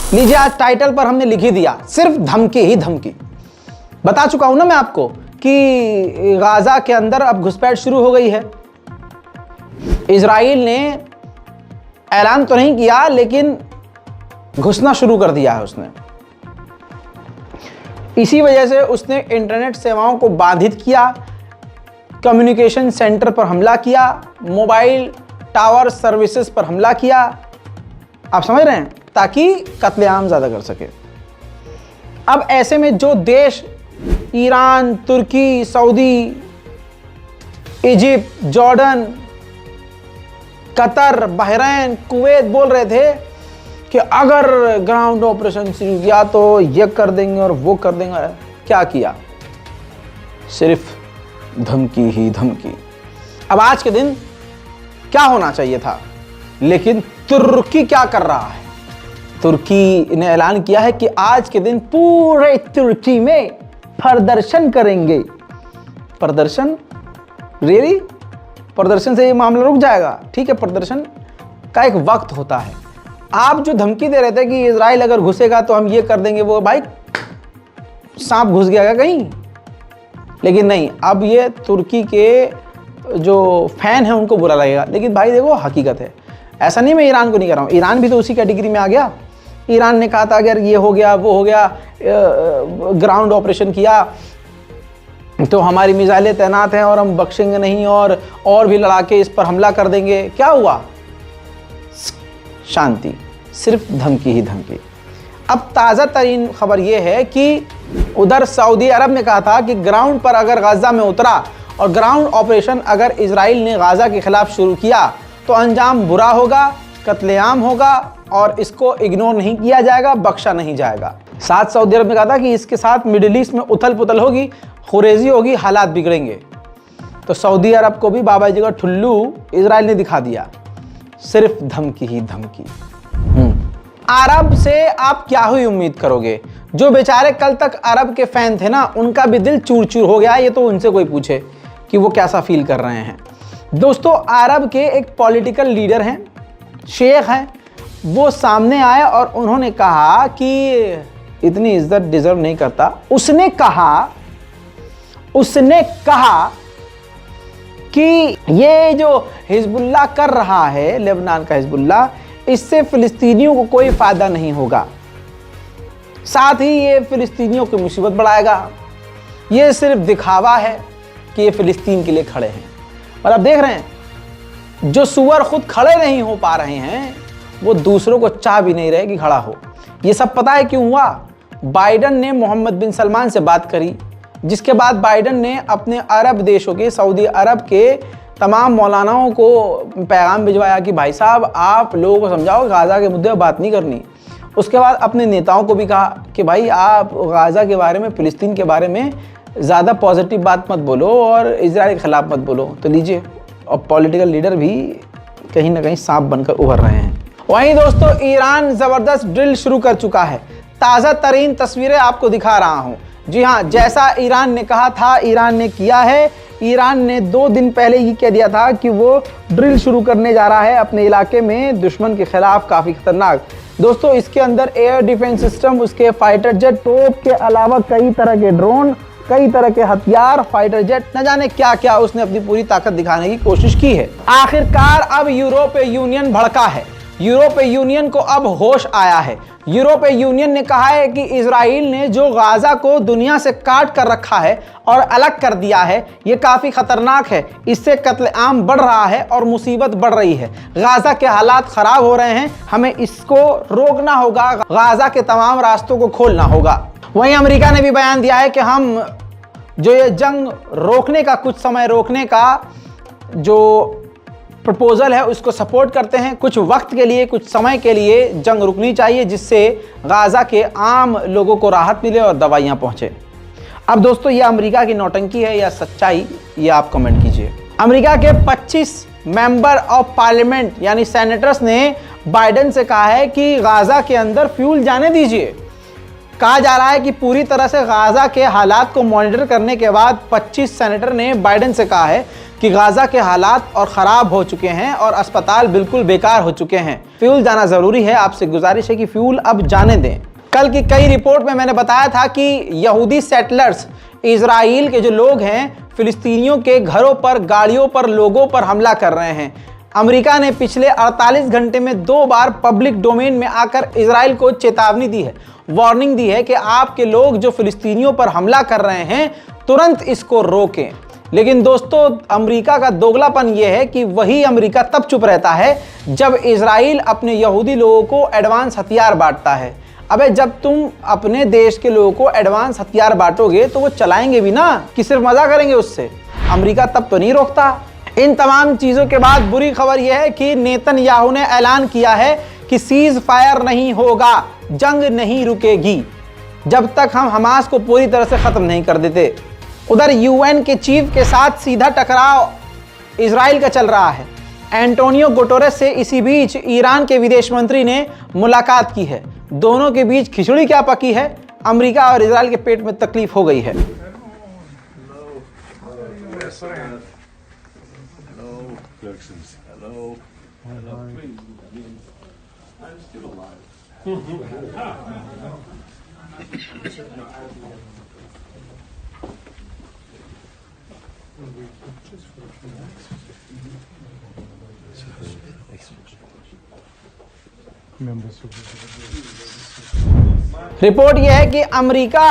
लीजिए, आज टाइटल पर हमने लिख ही दिया, सिर्फ धमकी ही धमकी। बता चुका हूं ना मैं आपको कि गाजा के अंदर अब घुसपैठ शुरू हो गई है। इजराइल ने ऐलान तो नहीं किया, लेकिन घुसना शुरू कर दिया है उसने। इसी वजह से उसने इंटरनेट सेवाओं को बाधित किया, कम्युनिकेशन सेंटर पर हमला किया, मोबाइल टावर सर्विसेज पर हमला किया। आप समझ रहे हैं, ताकि कत्लेआम ज़्यादा कर सके। अब ऐसे में जो देश ईरान, तुर्की, Saudi, Egypt, Jordan, Qatar, Bahrain, Kuwait बोल रहे थे कि अगर ग्राउंड ऑपरेशन शुरू किया तो ये कर देंगे और वो कर देंगे, क्या किया? सिर्फ धमकी ही धमकी। अब आज के दिन क्या होना चाहिए था, लेकिन तुर्की क्या कर रहा है? तुर्की ने ऐलान किया है कि आज के दिन पूरे तुर्की में प्रदर्शन करेंगे। प्रदर्शन? रियली? प्रदर्शन से ये मामला रुक जाएगा? ठीक है, प्रदर्शन का एक वक्त होता है। आप जो धमकी दे रहे थे कि इजराइल अगर घुसेगा तो हम ये कर देंगे, वो भाई सांप घुस गया कहीं? लेकिन नहीं, अब ये तुर्की के जो फैन हैं उनको बुरा लगेगा। लेकिन भाई देखो, हकीकत है, ऐसा नहीं मैं ईरान को नहीं कर रहा हूँ, ईरान भी तो उसी कैटेगरी में आ गया। ईरान ने कहा था अगर ये हो गया, वो हो गया, ग्राउंड ऑपरेशन किया तो हमारी मिसाइलें तैनात हैं और हम बख्शेंगे नहीं, और भी लड़ाके इस पर हमला कर देंगे। क्या हुआ? शांति, सिर्फ धमकी ही धमकी। अब ताज़ा तरीन खबर यह है कि उधर सऊदी अरब ने कहा था कि ग्राउंड पर अगर गाजा में उतरा और ग्राउंड ऑपरेशन अगर इजराइल ने गाजा के खिलाफ शुरू किया तो अंजाम बुरा होगा, कत्लेआम होगा और इसको इग्नोर नहीं किया जाएगा, बख्शा नहीं जाएगा। साथ सऊदी अरब ने कहा था कि इसके साथ मिडिल ईस्ट में उथल पुथल होगी, खुरेजी होगी, हालात बिगड़ेंगे। तो सऊदी अरब को भी बाबा जी का ठुल्लू इजराइल ने दिखा दिया। सिर्फ धमकी ही धमकी। अरब से आप क्या ही उम्मीद करोगे? जो बेचारे कल तक अरब के फैन थे ना, उनका भी दिल चूर चूर हो गया। ये तो उनसे कोई पूछे कि वो कैसा फील कर रहे हैं। दोस्तों, अरब के एक पॉलिटिकल लीडर हैं, शेख हैं, वो सामने आए और उन्होंने कहा कि इतनी इज्जत डिजर्व नहीं करता। उसने कहा कि ये जो हिजबुल्लाह कर रहा है, लेबनान का हिजबुल्लाह, इससे फिलिस्तीनियों को कोई फायदा नहीं होगा, साथ ही ये फिलिस्तीनियों की मुसीबत बढ़ाएगा। ये सिर्फ दिखावा है कि ये फिलिस्तीन के लिए खड़े हैं। और अब देख रहे हैं, जो सुअर खुद खड़े नहीं हो पा रहे हैं, वो दूसरों को चाह भी नहीं रहे कि खड़ा हो। ये सब पता है क्यों हुआ? बाइडन ने मोहम्मद बिन सलमान से बात करी, जिसके बाद बाइडन ने अपने अरब देशों के, सऊदी अरब के तमाम मौलानाओं को पैगाम भिजवाया कि भाई साहब, आप लोगों को समझाओ गाजा के मुद्दे पर बात नहीं करनी। उसके बाद अपने नेताओं को भी कहा कि भाई आप गाजा के बारे में, फिलिस्तीन के बारे में ज़्यादा पॉजिटिव बात मत बोलो और इजराइल के खिलाफ मत बोलो। तो लीजिए, और पॉलिटिकल लीडर भी कहीं ना कहीं सांप बनकर उभर रहे हैं। वहीं दोस्तों, ईरान ज़बरदस्त ड्रिल शुरू कर चुका है। ताज़ा तरीन तस्वीरें आपको दिखा रहा हूँ। जी हाँ, जैसा ईरान ने कहा था, ईरान ने किया है। ईरान ने 2 दिन पहले ही कह दिया था कि वो ड्रिल शुरू करने जा रहा है अपने इलाके में दुश्मन के खिलाफ, काफ़ी खतरनाक। दोस्तों, इसके अंदर एयर डिफेंस सिस्टम, उसके फाइटर जेट, तोप के अलावा कई तरह के ड्रोन, कई तरह के हथियार, फाइटर जेट, न जाने क्या क्या उसने अपनी पूरी ताकत दिखाने की कोशिश की है। आखिरकार अब यूरोपीय यूनियन भड़का है। यूरोपीय यूनियन को अब होश आया है। यूरोपीय यूनियन ने कहा है कि इजराइल ने जो गाजा को दुनिया से काट कर रखा है और अलग कर दिया है, ये काफ़ी खतरनाक है। इससे कत्लेआम बढ़ रहा है और मुसीबत बढ़ रही है। गाजा के हालात ख़राब हो रहे हैं, हमें इसको रोकना होगा, गाजा के तमाम रास्तों को खोलना होगा। वहीं अमेरिका ने भी बयान दिया है कि हम जो ये जंग रोकने का, कुछ समय रोकने का जो प्रपोजल है, उसको सपोर्ट करते हैं। कुछ वक्त के लिए, कुछ समय के लिए जंग रुकनी चाहिए, जिससे गाजा के आम लोगों को राहत मिले और दवाइयाँ पहुँचे। अब दोस्तों, ये अमेरिका की नौटंकी है या सच्चाई, ये आप कमेंट कीजिए। अमेरिका के 25 मेंबर ऑफ पार्लियामेंट यानी सेनेटर्स ने बाइडन से कहा है कि गाजा के अंदर फ्यूल जाने दीजिए। कहा जा रहा है कि पूरी तरह से गाजा के हालात को मॉनिटर करने के बाद 25 सेनेटर ने बाइडन से कहा है कि गाजा के हालात और ख़राब हो चुके हैं और अस्पताल बिल्कुल बेकार हो चुके हैं। फ्यूल जाना ज़रूरी है, आपसे गुजारिश है कि फ्यूल अब जाने दें। कल की कई रिपोर्ट में मैंने बताया था कि यहूदी सेटलर्स, इजराइल के जो लोग हैं, फिलिस्तीनियों के घरों पर, गाड़ियों पर, लोगों पर हमला कर रहे हैं। अमेरिका ने पिछले 48 घंटे में 2 बार पब्लिक डोमेन में आकर इजराइल को चेतावनी दी है, वार्निंग दी है कि आपके लोग जो फिलिस्तीनियों पर हमला कर रहे हैं तुरंत इसको रोकें। लेकिन दोस्तों, अमेरिका का दोगलापन यह है कि वही अमेरिका तब चुप रहता है जब इजराइल अपने यहूदी लोगों को एडवांस हथियार बांटता है। अबे जब तुम अपने देश के लोगों को एडवांस हथियार बांटोगे तो वो चलाएंगे भी ना, कि सिर्फ मजा करेंगे उससे। अमेरिका तब तो नहीं रोकता। इन तमाम चीजों के बाद बुरी खबर यह है कि नेतन्याहू ने ऐलान किया है कि सीज फायर नहीं होगा, जंग नहीं रुकेगी जब तक हम हमास को पूरी तरह से खत्म नहीं कर देते। उधर यूएन के चीफ के साथ सीधा टकराव इजराइल का चल रहा है। एंटोनियो गुटेरेस से इसी बीच ईरान के विदेश मंत्री ने मुलाकात की है। दोनों के बीच खिचड़ी क्या पकी है, अमेरिका और इजराइल के पेट में तकलीफ हो गई है। रिपोर्ट यह है कि अमेरिका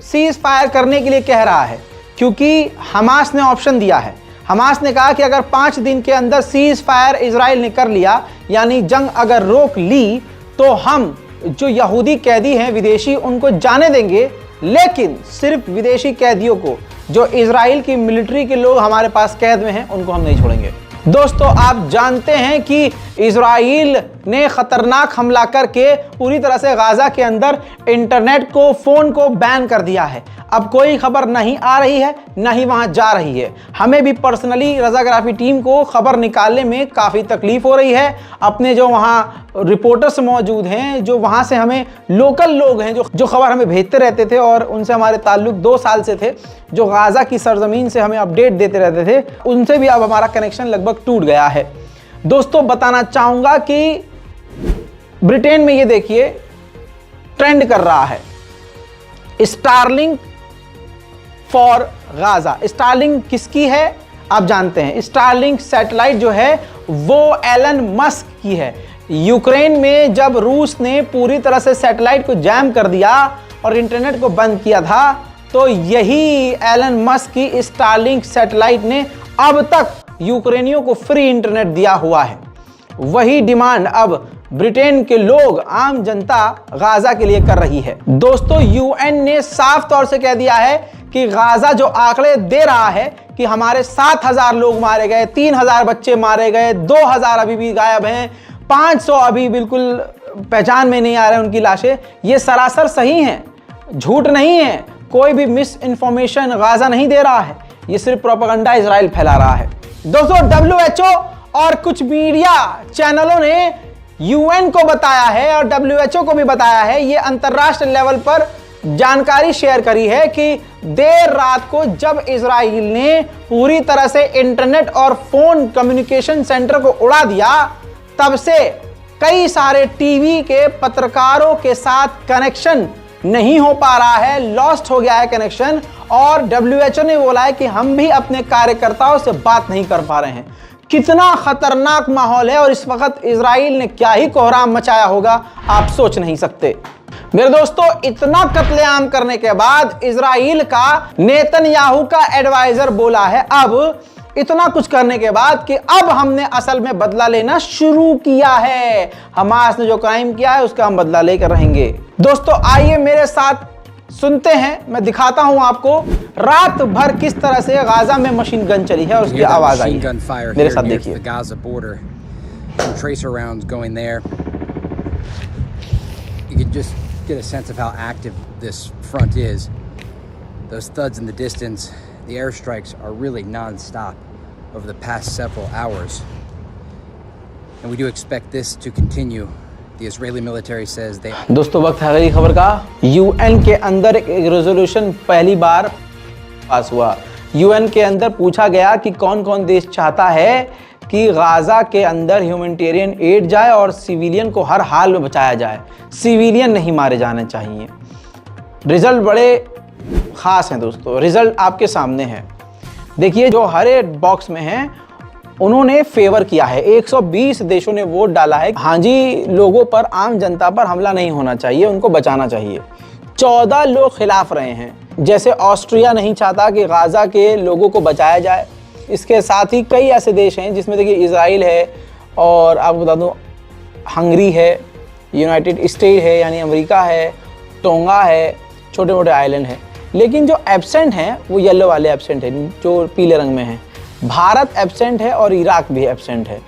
सीज फायर करने के लिए कह रहा है क्योंकि हमास ने ऑप्शन दिया है। हमास ने कहा कि अगर 5 दिन के अंदर सीज फायर इजराइल ने कर लिया, यानी जंग अगर रोक ली, तो हम जो यहूदी कैदी हैं विदेशी उनको जाने देंगे, लेकिन सिर्फ विदेशी कैदियों को, जो इजराइल की मिलिट्री के लोग हमारे पास कैद में हैं, उनको हम नहीं छोड़ेंगे। दोस्तों, आप जानते हैं कि इजराइल ने खतरनाक हमला करके पूरी तरह से गाजा के अंदर इंटरनेट को, फोन को बैन कर दिया है। अब कोई खबर नहीं आ रही है, ना ही वहां जा रही है। हमें भी पर्सनली रजाग्राफी टीम को खबर निकालने में काफ़ी तकलीफ हो रही है। अपने जो वहाँ रिपोर्टर्स मौजूद हैं, जो वहाँ से हमें लोकल लोग हैं, जो खबर हमें भेजते रहते थे और उनसे हमारे ताल्लुक 2 साल से थे, जो गाजा की सरजमीन से हमें अपडेट देते रहते थे, उनसे भी अब हमारा कनेक्शन लगभग टूट गया है। दोस्तों, बताना चाहूँगा कि ब्रिटेन में ये देखिए ट्रेंड कर रहा है स्टारलिंक फॉर गाजा। स्टारलिंक किसकी है आप जानते हैं। स्टारलिंक सैटेलाइट जो है वो एलन मस्क की है। यूक्रेन में जब रूस ने पूरी तरह से सैटेलाइट को जैम कर दिया और इंटरनेट को बंद किया था, तो यही एलन मस्क की स्टारलिंक सैटेलाइट ने अब तक यूक्रेनियों को फ्री इंटरनेट दिया हुआ है। वही डिमांड अब ब्रिटेन के लोग, आम जनता गाजा के लिए कर रही है। दोस्तों, यूएन ने साफ तौर से कह दिया है कि गाजा जो आंकड़े दे रहा है कि हमारे 7,000 लोग मारे गए, 3,000 बच्चे मारे गए, 2,000 अभी भी गायब हैं, 500 अभी बिल्कुल पहचान में नहीं आ रहे उनकी लाशें, ये सरासर सही हैं, झूठ नहीं है। कोई भी मिस इन्फॉर्मेशन गाजा नहीं दे रहा है, ये सिर्फ प्रोपेगेंडा इजराइल फैला रहा है। दोस्तों, WHO और कुछ मीडिया चैनलों ने यूएन को बताया है और WHO को भी बताया है, ये अंतर्राष्ट्रीय लेवल पर जानकारी शेयर करी है कि देर रात को जब इजराइल ने पूरी तरह से इंटरनेट और फोन कम्युनिकेशन सेंटर को उड़ा दिया, तब से कई सारे टीवी के पत्रकारों के साथ कनेक्शन नहीं हो पा रहा है, लॉस्ट हो गया है कनेक्शन। और WHO ने बोला है कि हम भी अपने कार्यकर्ताओं से बात नहीं कर पा रहे हैं। कितना खतरनाक माहौल है और इस वक्त इजराइल ने क्या ही कोहराम मचाया होगा, आप सोच नहीं सकते। मेरे दोस्तों, इतना कत्लेआम करने के बाद इजराइल का नेतन्याहू का एडवाइजर बोला है, अब इतना कुछ करने के बाद, कि अब हमने असल में बदला लेना शुरू किया है। हमास ने जो क्राइम किया है उसका हम बदला लेकर रहेंगे। दोस्तों, आइए मेरे साथ सुनते हैं, मैं दिखाता हूं आपको रात भर किस तरह से गाजा में मशीन गन चली है और उसकी आवाज आई है। मेरे साथ देखिए। Get a sense of how active this front is. Those thuds in the distance, the airstrikes are really non-stop over the past several hours. And we do expect this to continue. The Israeli military says they... दोस्तों, वक्त है अगली खबर का। UN के अंदर एक resolution पहली बार पास हुआ यूएन के अंदर पूछा गया कि कौन कौन देश चाहता है कि गाज़ा के अंदर ह्यूमैनिटेरियन एड जाए और सिविलियन को हर हाल में बचाया जाए, सिविलियन नहीं मारे जाने चाहिए। रिजल्ट बड़े ख़ास हैं दोस्तों, रिजल्ट आपके सामने है। देखिए जो हरे बॉक्स में हैं उन्होंने फेवर किया है, 120 देशों ने वोट डाला है हाँ जी लोगों पर, आम जनता पर हमला नहीं होना चाहिए, उनको बचाना चाहिए। 14 लोग खिलाफ रहे हैं, जैसे ऑस्ट्रिया नहीं चाहता कि गाज़ा के लोगों को बचाया जाए। इसके साथ ही कई ऐसे देश हैं जिसमें देखिए इजराइल है, और आपको बता दूँ हंगरी है, यूनाइटेड स्टेट है यानी अमेरिका है, टोंगा है, छोटे मोटे आइलैंड हैं। लेकिन जो एब्सेंट हैं वो येलो वाले एब्सेंट हैं जो पीले रंग में हैं। भारत एब्सेंट है और इराक भी एब्सेंट है।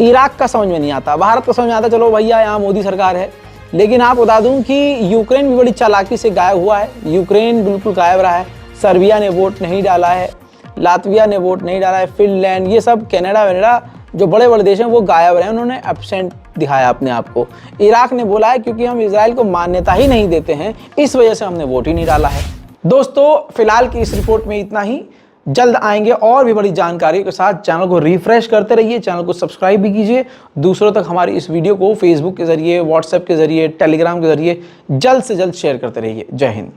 इराक का समझ में नहीं आता, भारत का समझ में आता चलो भैया यहाँ मोदी सरकार है। लेकिन आप बता दूं कि यूक्रेन भी बड़ी चालाकी से गायब हुआ है, यूक्रेन बिल्कुल गायब रहा है। सर्बिया ने वोट नहीं डाला है, लातविया ने वोट नहीं डाला है, फिनलैंड, ये सब कनाडा वनाडा जो बड़े बड़े देश हैं वो गायब रहे, उन्होंने एब्सेंट दिखाया अपने आप को। इराक ने बोला है क्योंकि हम इजराइल को मान्यता ही नहीं देते हैं, इस वजह से हमने वोट ही नहीं डाला है। दोस्तों फिलहाल की इस रिपोर्ट में इतना ही, जल्द आएंगे और भी बड़ी जानकारी के साथ। चैनल को रिफ्रेश करते रहिए, चैनल को सब्सक्राइब भी कीजिए, दूसरों तक हमारी इस वीडियो को फेसबुक के जरिए, व्हाट्सएप के जरिए, टेलीग्राम के जरिए जल्द से जल्द शेयर करते रहिए। जय हिंद।